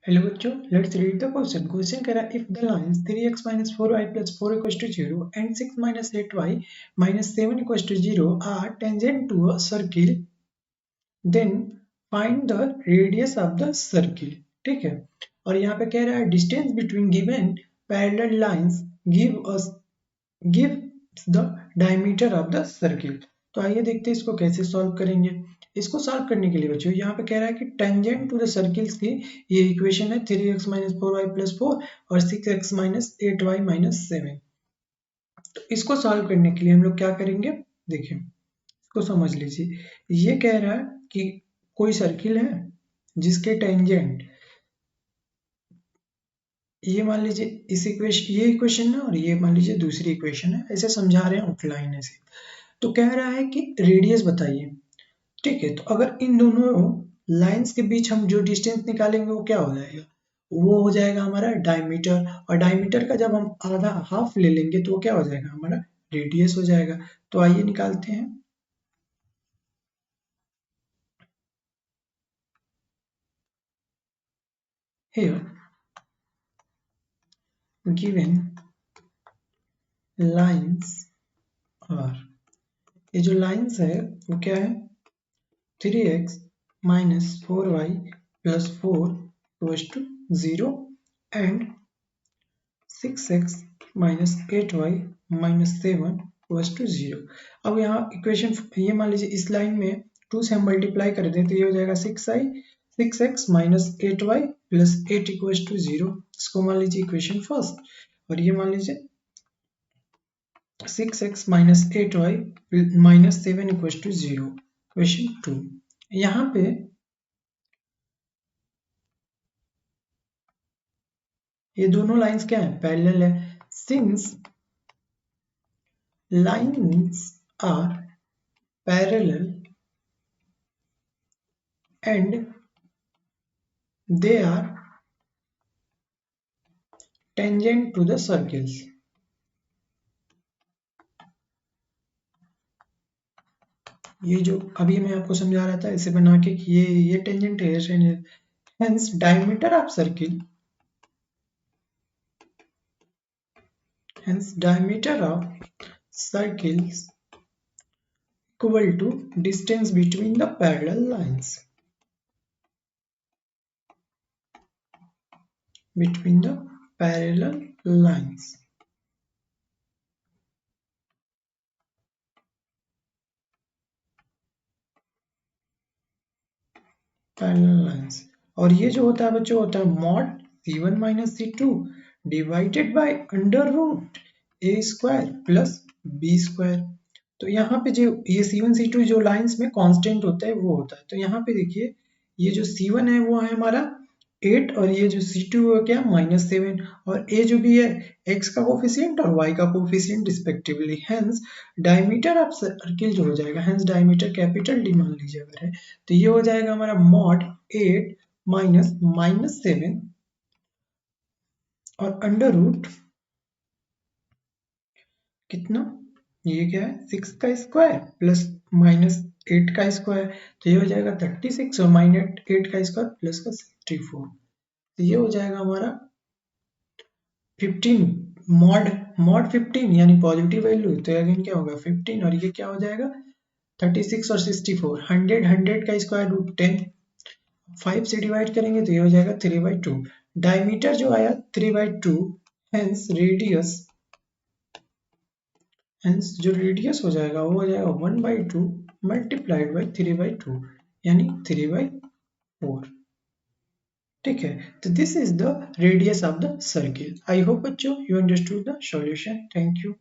Hello बच्चों, let's read the question. Question कह रहा है if the lines 3x minus 4y plus 4 equals to 0 and 6 minus 8y minus 7 equals to 0 are tangent to a circle, then find the radius of the circle। ठीक है, और यहाँ पे कह रहा है distance between given parallel lines give the diameter of the circle। तो आइए देखते हैं इसको कैसे सॉल्व करेंगे। इसको सॉल्व करने के लिए बच्चों यहाँ पे कह रहा है कि टेंजेंट टू द सर्किल्स की ये इक्वेशन है 3x माइनस 4y प्लस 4 और 6x माइनस 8y माइनस 7। तो इसको सॉल्व करने के लिए हम लोग क्या करेंगे, देखिए इसको समझ लीजिए। ये कह रहा है कि कोई सर्किल है जिसके टेंजेंट ये मान लीजिए इस इक्वेशन ये इक्वेशन है और ये मान लीजिए दूसरी इक्वेशन है, ऐसे समझा रहे हैं आउटलाइन ऐसे। तो कह रहा है कि रेडियस बताइए। ठीक है, तो अगर इन दोनों लाइंस के बीच हम जो डिस्टेंस निकालेंगे वो क्या हो जाएगा, वो हो जाएगा हमारा डायमीटर। और डायमीटर का जब हम आधा हाफ ले लेंगे तो वो क्या हो जाएगा, हमारा रेडियस हो जाएगा। तो आइए निकालते हैं। Here given lines are, ये जो लाइंस है वो क्या है 3x minus 4y plus 4 equals to 0 and 6x minus 8y minus 7 equals to 0। अब यहाँ इक्वेशन ये मान लीजिए इस लाइन में 2 से हम मल्टीप्लाई कर दें तो ये हो जाएगा 6x minus 8y plus 8 equals two 0। इसको मान लीजिए इक्वेशन फर्स्ट, और ये मान लीजिए 6x minus 8y minus 7 equals two 0 equation 2। यहाँ पे ये दोनों लाइंस क्या है, पैरेलल है। Since lines are parallel and they are tangent to the circles। ये जो अभी मैं आपको समझा रहा था इसे बना के कि ये टेंजेंट है, hence diameter of circle, hence diameter of circles equal to distance between the parallel lines, between the parallel lines। Parallel lines, और ये जो होता है बच्चों होता है mod c1 minus c2 divided by under root a square plus b square. तो यहाँ पे जो ये c1 c2 जो लाइंस में कांस्टेंट होता है वो होता है। तो यहाँ पे देखिए ये जो c1 है वो है हमारा 8 और ये जो c2 है क्या -7, और a जो भी है x का कोफिशिएंट और y का coefficient respectively. Hence diameter of circle जो हो जाएगा, हेंस डायमीटर कैपिटल D मान लीजिए अगर है तो ये हो जाएगा हमारा मॉड 8 माइनस -7 और अंडर रूट कितना, ये क्या है 6 का स्क्वायर प्लस -8 का स्क्वायर, तो ये हो जाएगा 36 और -8 का स्क्वायर प्लस का 64। तो ये हो जाएगा हमारा 15 मॉड 15 यानी पॉजिटिव वैल्यू, तो अगेन क्या होगा 15 और ये क्या हो जाएगा 36 और 64, 100 का स्क्वायर रूट 10, 5 से डिवाइड करेंगे तो ये हो जाएगा 3/2। डायमीटर जो आया 3/2, हेंस जो रेडियस हो जाएगा वो हो जाएगा 1/2 मल्टीप्लाइड बाई 3/2 यानी 3/4। ठीक है, तो this is the radius of the circle. I hope बच्चों you understood the solution. Thank you.